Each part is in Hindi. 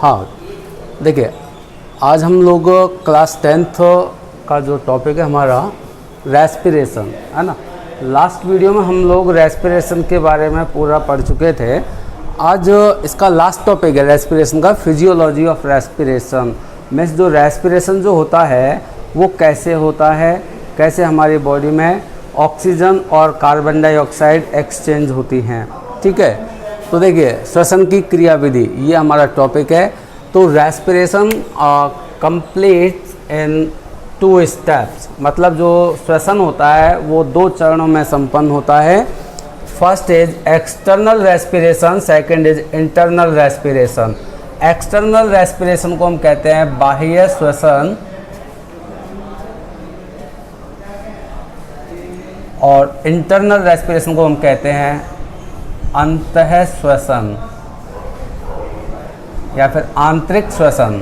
हाँ देखिए, आज हम लोग क्लास 10th का जो टॉपिक है हमारा रेस्पिरेशन है ना। लास्ट वीडियो में हम लोग रेस्पिरेशन के बारे में पूरा पढ़ चुके थे। आज इसका लास्ट टॉपिक है रेस्पिरेशन का, फिजियोलॉजी ऑफ रेस्पिरेशन। मीन्स जो रेस्पिरेशन जो होता है वो कैसे होता है, कैसे हमारी बॉडी में ऑक्सीजन और कार्बन डाइऑक्साइड एक्सचेंज होती हैं। ठीक है, तो देखिए श्वसन की क्रियाविधि ये हमारा टॉपिक है। तो रेस्पिरेशन कंप्लीट इन 2 स्टेप्स, मतलब जो श्वसन होता है वो 2 चरणों में संपन्न होता है। First is external respiration, second is internal respiration. External respiration को हम कहते हैं बाह्य श्वसन और इंटरनल रेस्पिरेशन को हम कहते हैं अंतः श्वसन या फिर आंतरिक श्वसन।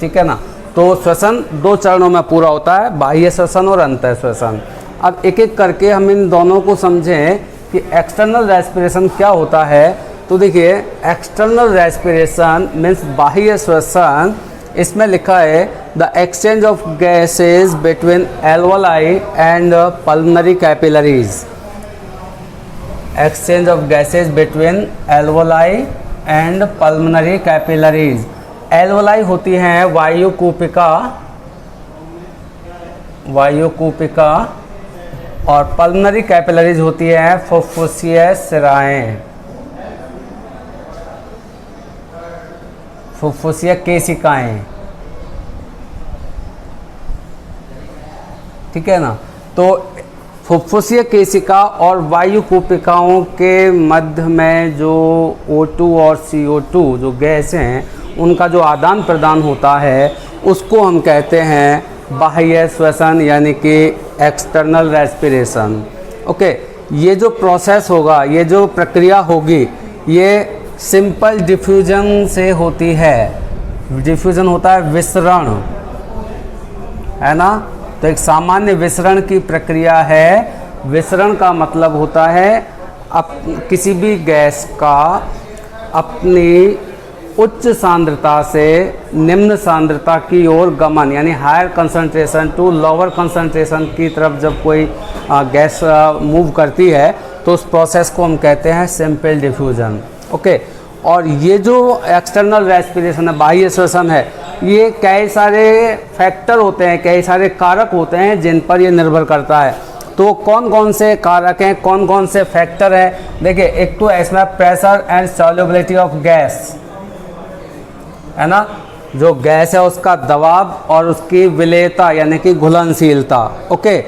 ठीक है ना। तो श्वसन 2 चरणों में पूरा होता है, बाह्य श्वसन और अंतः श्वसन। अब एक एक करके हम इन दोनों को समझें कि एक्सटर्नल रेस्पिरेशन क्या होता है। तो देखिए एक्सटर्नल रेस्पिरेशन मीन्स बाह्य श्वसन, इसमें लिखा है the exchange of gases between alveoli and pulmonary capillaries. Exchange of gases between alveoli and pulmonary capillaries. Alveoli होती हैं वायुकूपिका और पल्मोनरी कैपिलरीज होती हैं फुफ्फुसीय सिराएं, फुफ्फुसीय केशिकाएं। ठीक है ना। तो फुफ्फुसीय केशिका और वायुकूपिकाओं के मध्य में जो O2 और CO2 जो गैस हैं उनका जो आदान प्रदान होता है उसको हम कहते हैं बाह्य श्वसन यानी कि एक्सटर्नल रेस्पिरेशन। ओके, ये जो प्रोसेस होगा, ये जो प्रक्रिया होगी, ये सिंपल डिफ्यूजन से होती है। डिफ्यूजन होता है विसरण, है ना। तो एक सामान्य विसरण की प्रक्रिया है। विसरण का मतलब होता है किसी भी गैस का अपनी उच्च सांद्रता से निम्न सांद्रता की ओर गमन, यानी higher concentration to lower concentration की तरफ जब कोई गैस मूव करती है तो उस प्रोसेस को हम कहते हैं सिंपल डिफ्यूजन। ओके, और ये जो एक्सटर्नल रेस्पिरेशन है, बाह्य श्वसन है, ये कई सारे फैक्टर होते हैं, कई सारे कारक होते हैं जिन पर ये निर्भर करता है। तो कौन कौन से कारक हैं, कौन कौन से फैक्टर हैं? देखिए, एक तो इसमें pressure and solubility of gas, है ना। जो गैस है उसका दबाव और उसकी विलेयता यानी कि घुलनशीलता। ओके,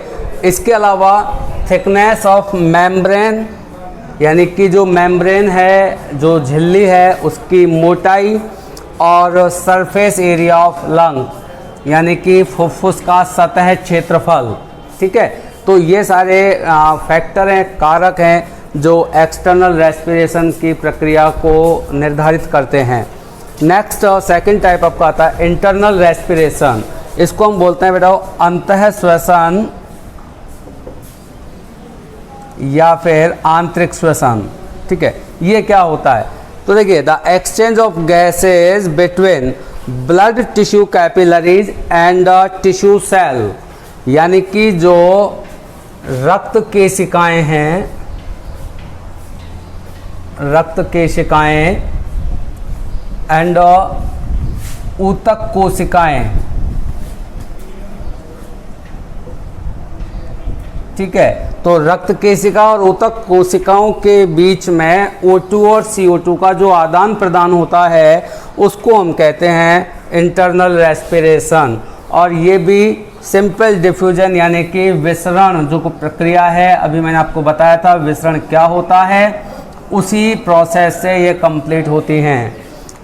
इसके अलावा थिकनेस ऑफ मेम्ब्रेन यानी कि जो मेम्ब्रेन है, जो झिल्ली है, उसकी मोटाई, और सरफेस एरिया ऑफ लंग यानी कि फुफ्फुस का सतह क्षेत्रफल। ठीक है, तो ये सारे फैक्टर हैं, कारक हैं जो एक्सटर्नल रेस्पिरेशन की प्रक्रिया को निर्धारित करते हैं। नेक्स्ट सेकंड टाइप आपका आता है इंटरनल रेस्पिरेशन। इसको हम बोलते हैं बेटा अंतः श्वसन या फिर आंतरिक श्वसन। ठीक है, ये क्या होता है? तो देखिए the exchange of gases between blood tissue capillaries and tissue cell, यानी कि जो रक्त केशिकाएं हैं, रक्त केशिकाएं एंड ऊतक कोशिकाएं। ठीक है, तो रक्त केशिका और ऊतक कोशिकाओं के बीच में O2 और CO2 का जो आदान प्रदान होता है उसको हम कहते हैं इंटरनल रेस्पिरेशन। और ये भी सिंपल डिफ्यूजन यानी कि विसरण जो प्रक्रिया है, अभी मैंने आपको बताया था विसरण क्या होता है, उसी प्रोसेस से ये कंप्लीट होती हैं।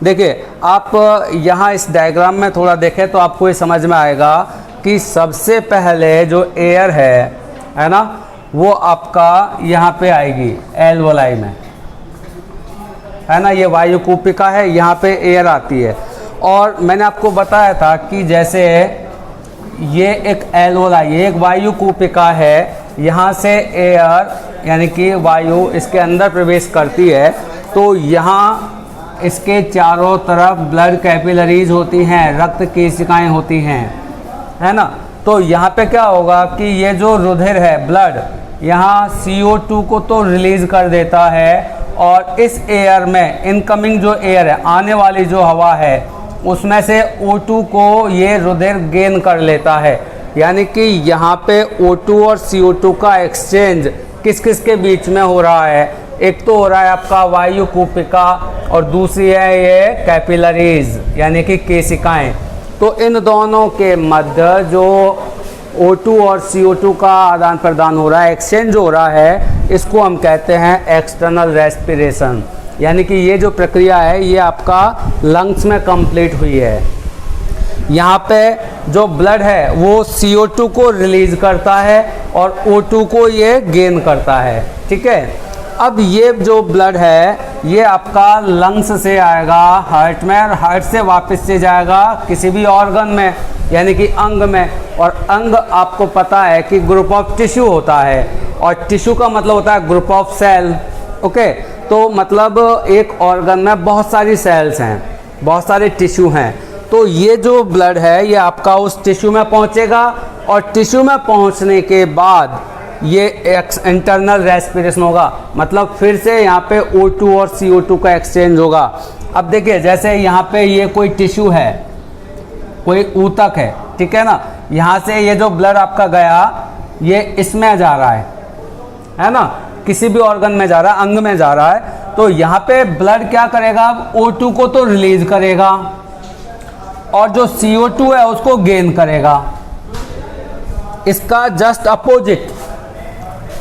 देखिए आप यहाँ इस डायग्राम में थोड़ा देखें तो आपको ये समझ में आएगा कि सबसे पहले जो एयर है ना, वो आपका यहाँ पे आएगी एल्वोलाई में, है ना। ये वायुकूपिका है, यहाँ पे एयर आती है। और मैंने आपको बताया था कि जैसे ये एक एल्वोलाई, ये एक वायुकूपिका है, यहाँ से एयर यानी कि वायु इसके अंदर प्रवेश करती है, तो यहाँ इसके चारों तरफ ब्लड कैपिलरीज होती हैं, रक्त केशिकाएं होती हैं, है ना। तो यहाँ पे क्या होगा कि ये जो रुधिर है, ब्लड, यहाँ CO2 को तो रिलीज कर देता है और इस एयर में, इनकमिंग जो एयर है, आने वाली जो हवा है, उसमें से O2 को ये रुधिर गेन कर लेता है। यानी कि यहाँ पे O2 और CO2 का एक्सचेंज किस किस के बीच में हो रहा है? एक तो हो रहा है आपका वायु कूपिका और दूसरी है ये कैपिलरीज यानी कि केशिकाएं। तो इन दोनों के मध्य जो O2 और CO2 का आदान प्रदान हो रहा है, एक्सचेंज हो रहा है, इसको हम कहते हैं एक्सटर्नल रेस्पिरेशन। यानी कि ये जो प्रक्रिया है ये आपका लंग्स में कंप्लीट हुई है। यहाँ पे जो ब्लड है वो CO2 को रिलीज करता है और O2 को ये गेन करता है, ठीक है। अब ये जो ब्लड है ये आपका लंग्स से आएगा हार्ट में, और हार्ट से वापस से जाएगा किसी भी ऑर्गन में यानी कि अंग में। और अंग आपको पता है कि ग्रुप ऑफ टिश्यू होता है, और टिश्यू का मतलब होता है ग्रुप ऑफ सेल, ओके। तो मतलब एक ऑर्गन में बहुत सारी सेल्स हैं, बहुत सारे टिश्यू हैं। तो ये जो ब्लड है ये आपका उस टिश्यू में पहुंचेगा, और टिश्यू में पहुंचने के बाद ये इंटरनल रेस्पिरेशन होगा, मतलब फिर से यहाँ पे O2 और CO2 का एक्सचेंज होगा। अब देखिए, जैसे यहाँ पे ये कोई टिश्यू है, कोई ऊतक है, ठीक है ना। यहाँ से ये जो ब्लड आपका गया ये इसमें जा रहा है ना, किसी भी ऑर्गन में जा रहा है, अंग में जा रहा है। तो यहाँ पे ब्लड क्या करेगा, अब O2 को तो रिलीज करेगा और जो CO2 है उसको गेन करेगा। इसका जस्ट अपोजिट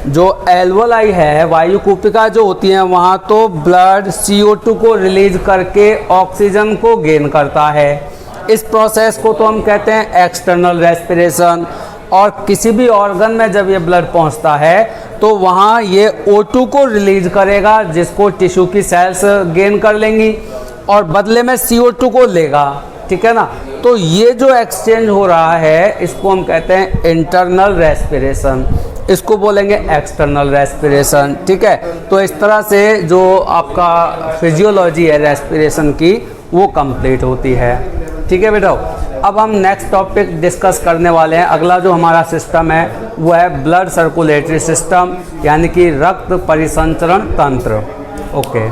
जो एल्वोलाई है, वायु कूपिका जो होती है, वहाँ तो ब्लड CO2 को रिलीज करके ऑक्सीजन को गेन करता है। इस प्रोसेस को तो हम कहते हैं एक्सटर्नल रेस्पिरेशन। और किसी भी ऑर्गन में जब ये ब्लड पहुँचता है तो वहाँ ये O2 को रिलीज करेगा, जिसको टिश्यू की सेल्स गेन कर लेंगी, और बदले में CO2 को लेगा, ठीक है ना। तो ये जो एक्सचेंज हो रहा है इसको हम कहते हैं इंटरनल रेस्पिरेशन, इसको बोलेंगे एक्सटर्नल रेस्पिरेशन, ठीक है। तो इस तरह से जो आपका फिजियोलॉजी है रेस्पिरेशन की वो कंप्लीट होती है, ठीक है बेटा। अब हम नेक्स्ट टॉपिक डिस्कस करने वाले हैं। अगला जो हमारा सिस्टम है वो है ब्लड सर्कुलेटरी सिस्टम यानी कि रक्त परिसंचरण तंत्र, ओके।